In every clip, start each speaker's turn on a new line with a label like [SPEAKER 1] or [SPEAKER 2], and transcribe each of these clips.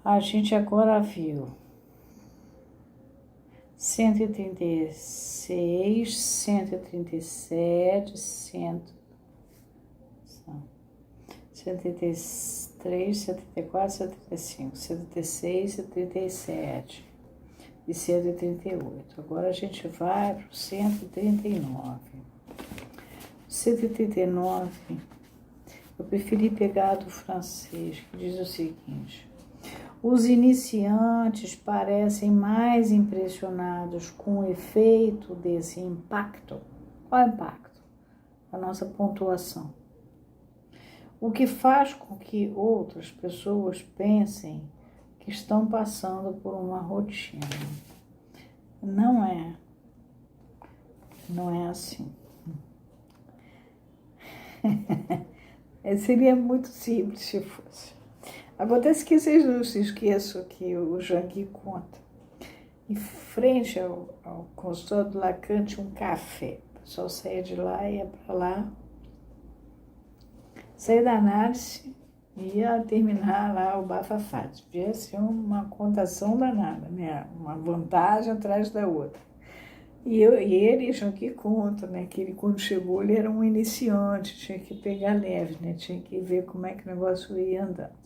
[SPEAKER 1] A gente agora viu 136, 137, 133, 74, 75, 76, 77 e 138. Agora a gente vai para o 139. 139, eu preferi pegar do francês, que diz o seguinte: os iniciantes parecem mais impressionados com o efeito desse impacto. Qual é o impacto? A nossa pontuação. O que faz com que outras pessoas pensem que estão passando por uma rotina. Não é assim. Seria muito simples se fosse. Acontece que vocês não se esqueçam que o Jangui conta. Em frente ao consultório do Lacan tinha um café. O pessoal saía de lá, ia para lá, saía da análise e ia terminar lá o bafafá. Devia ser uma contação danada, né? Uma vantagem atrás da outra. E ele, Jangui conta, né, que ele, quando chegou, ele era um iniciante, tinha que pegar leve, né, tinha que ver como é que o negócio ia andando.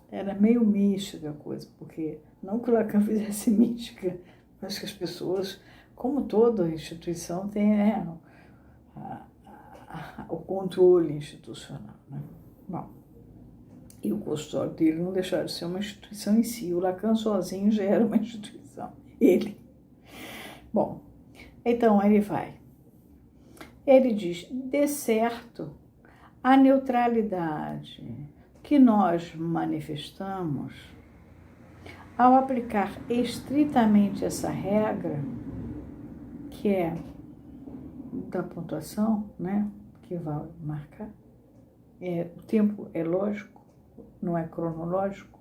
[SPEAKER 1] Era meio mística a coisa, porque não que o Lacan fizesse mística, mas que as pessoas, como toda instituição, tem o controle institucional, né? Bom, e o consultório dele não deixava de ser uma instituição em si. O Lacan sozinho já era uma instituição. Ele. Bom, então ele vai. Ele diz, de certo, a neutralidade que nós manifestamos, ao aplicar estritamente essa regra, que é da pontuação, né, que vai marcar, o tempo é lógico, não é cronológico,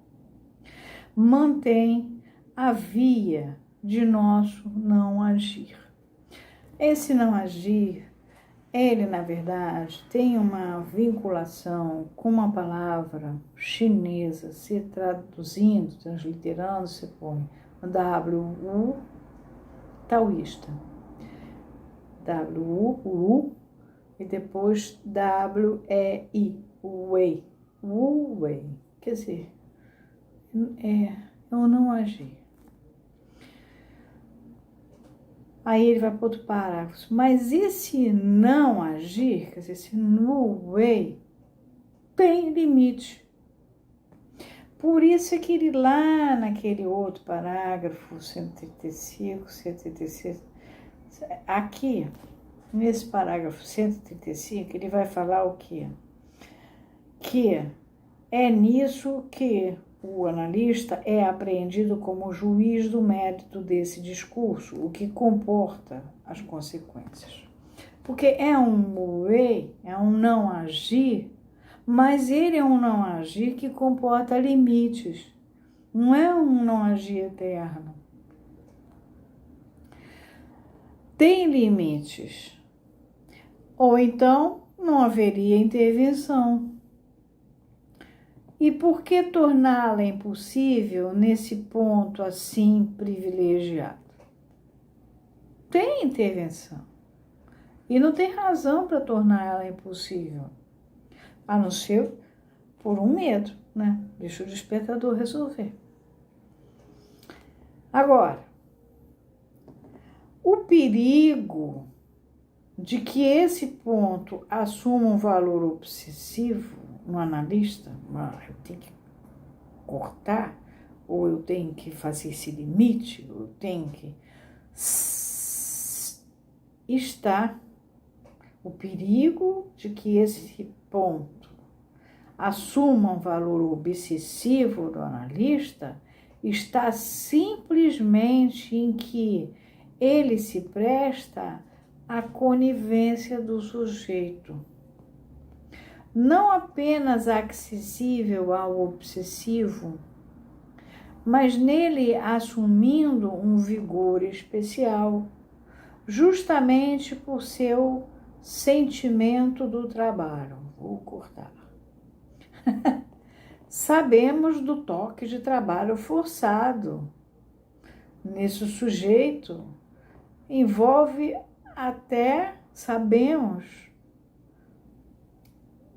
[SPEAKER 1] mantém a via de nosso não agir. Esse não agir, ele, na verdade, tem uma vinculação com uma palavra chinesa, se traduzindo, transliterando, se põe W-U, taoísta. W-U, e depois W-E-I, Wei. Wu-Wei. Quer dizer, eu não agir. Aí ele vai para outro parágrafo. Mas esse não agir, quer dizer, esse Wu-Wei, tem limite. Por isso é que ele lá naquele outro parágrafo, 135, 136, aqui, nesse parágrafo 135, ele vai falar o quê? Que é nisso que o analista é apreendido como juiz do mérito desse discurso, o que comporta as consequências. Porque é um way, é um não agir, mas ele é um não agir que comporta limites. Não é um não agir eterno. Tem limites. Ou então não haveria intervenção. E por que torná-la impossível nesse ponto assim privilegiado? Tem intervenção. E não tem razão para torná-la impossível. A não ser por um medo, né? Deixa o despertador resolver. Agora, o perigo de que esse ponto assuma um valor obsessivo no analista, eu tenho que cortar, ou eu tenho que fazer esse limite, ou eu tenho que... Está o perigo de que esse ponto assuma um valor obsessivo do analista, está simplesmente em que ele se presta à conivência do sujeito, não apenas acessível ao obsessivo, mas nele assumindo um vigor especial, justamente por seu sentimento do trabalho. Vou cortar. Sabemos do toque de trabalho forçado. Nesse sujeito, envolve até, sabemos,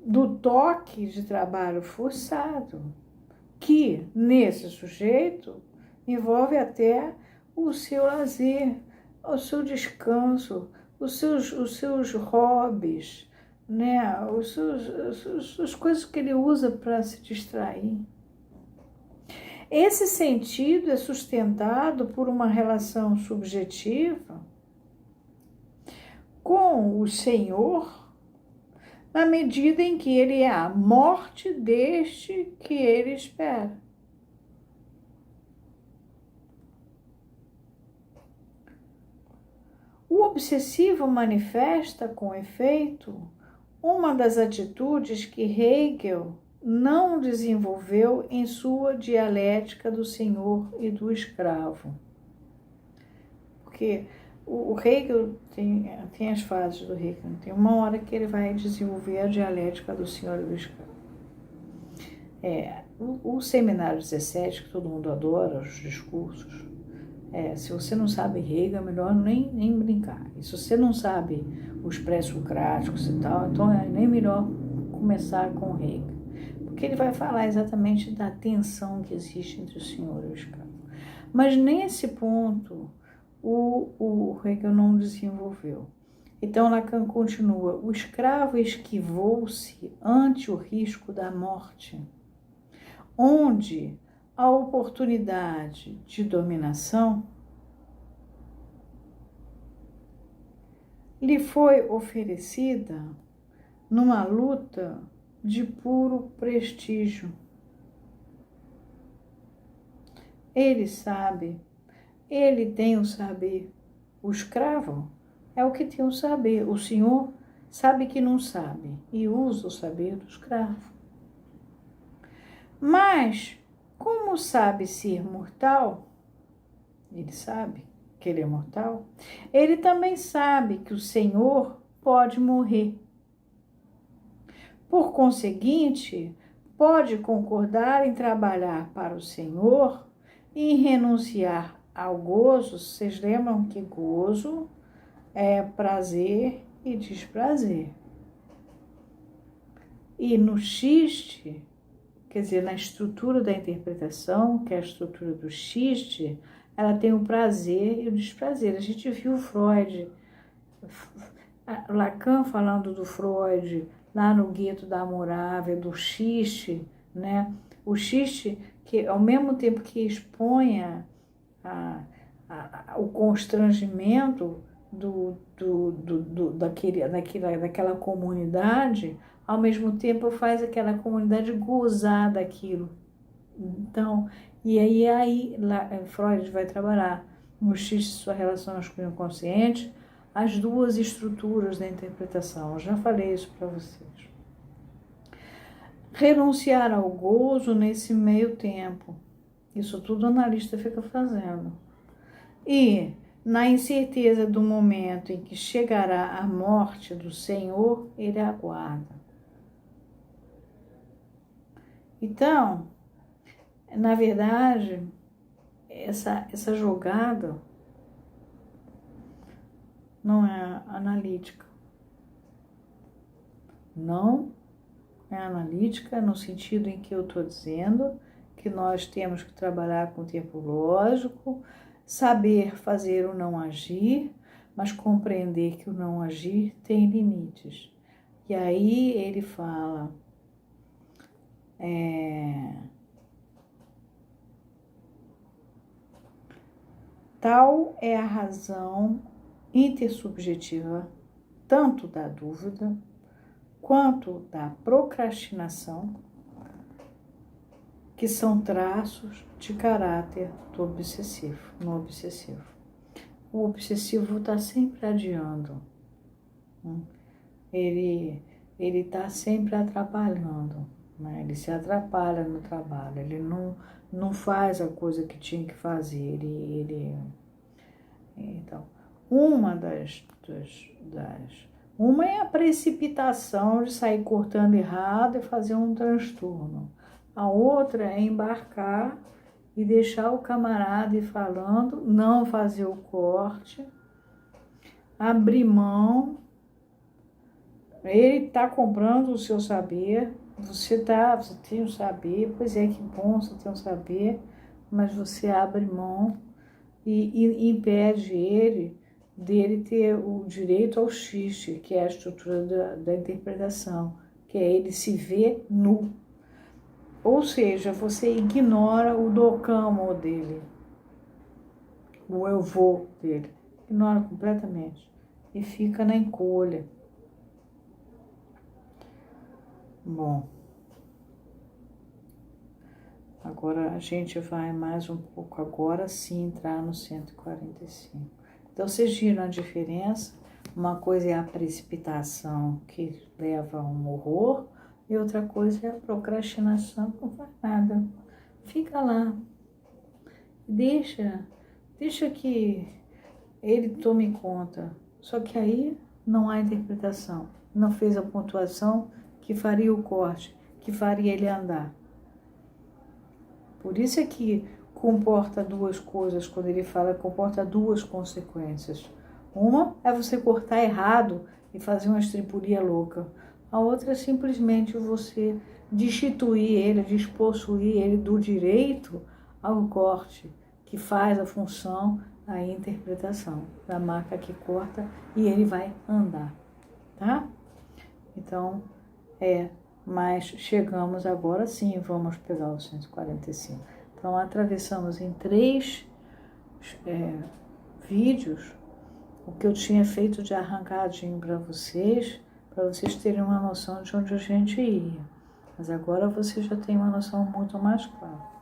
[SPEAKER 1] do toque de trabalho forçado, que nesse sujeito envolve até o seu lazer, o seu descanso, os seus hobbies, né? As coisas que ele usa para se distrair. Esse sentido é sustentado por uma relação subjetiva com o Senhor, na medida em que ele é a morte deste que ele espera. O obsessivo manifesta, com efeito, uma das atitudes que Hegel não desenvolveu em sua dialética do senhor e do escravo. Porque o Hegel tem as fases do Hegel, tem uma hora que ele vai desenvolver a dialética do senhor e do escravo. O seminário 17, que todo mundo adora, os discursos, se você não sabe Hegel, é melhor nem brincar. E se você não sabe os pré-socráticos e tal, então é nem melhor começar com Hegel. Porque ele vai falar exatamente da tensão que existe entre o senhor e o escravo. Mas nesse ponto, o Hegel não desenvolveu. Então Lacan continua: o escravo esquivou-se ante o risco da morte, onde a oportunidade de dominação lhe foi oferecida numa luta de puro prestígio. Ele sabe, ele tem o saber. O escravo é o que tem o saber. O senhor sabe que não sabe e usa o saber do escravo. Mas, como sabe ser mortal, ele sabe que ele é mortal, ele também sabe que o senhor pode morrer. Por conseguinte, pode concordar em trabalhar para o senhor e em renunciar ao gozo. Vocês lembram que gozo é prazer e desprazer. E no xiste, quer dizer, na estrutura da interpretação, que é a estrutura do xiste, ela tem o prazer e o desprazer. A gente viu Freud, Lacan falando do Freud, lá no Gueto da Morávia, do xiste, né? O xiste, que ao mesmo tempo que exponha o constrangimento daquela comunidade, ao mesmo tempo faz aquela comunidade gozar daquilo. Então, e aí lá, Freud vai trabalhar no xiste sua relação masculino consciente, as duas estruturas da interpretação. Eu já falei isso para vocês. Renunciar ao gozo nesse meio tempo. Isso tudo o analista fica fazendo. E, na incerteza do momento em que chegará a morte do Senhor, ele aguarda. Então, na verdade, essa jogada não é analítica. Não é analítica no sentido em que eu estou dizendo que nós temos que trabalhar com o tempo lógico, saber fazer o não agir, mas compreender que o não agir tem limites. E aí ele fala, tal é a razão intersubjetiva tanto da dúvida quanto da procrastinação, que são traços de caráter do obsessivo, no obsessivo. O obsessivo está sempre adiando, ele está sempre atrapalhando, né? Ele se atrapalha no trabalho, ele não faz a coisa que tinha que fazer, então, uma é a precipitação de sair cortando errado e fazer um transtorno. A outra é embarcar e deixar o camarada ir falando, não fazer o corte, abrir mão. Ele está comprando o seu saber, você tem um saber, pois é, que bom você tem um saber, mas você abre mão e impede dele ter o direito ao xiste, que é a estrutura da interpretação, que é ele se ver nu. Ou seja, você ignora o docamo dele, o eu vou dele, ignora completamente e fica na encolha. Bom, agora a gente vai mais um pouco, agora sim entrar no 145. Então vocês viram a diferença? Uma coisa é a precipitação, que leva a um horror, e outra coisa é a procrastinação, que não faz nada. Fica lá, deixa que ele tome conta. Só que aí não há interpretação, não fez a pontuação que faria o corte, que faria ele andar. Por isso é que comporta duas coisas, quando ele fala, comporta duas consequências. Uma é você cortar errado e fazer uma estripulia louca. A outra é simplesmente você destituir ele, despossuir ele do direito ao corte, que faz a função, a interpretação da marca que corta e ele vai andar, tá? Então, mas chegamos agora sim, vamos pegar o 145. Então, atravessamos em 3 vídeos o que eu tinha feito de arrancadinho para vocês terem uma noção de onde a gente ia. Mas agora você já tem uma noção muito mais clara.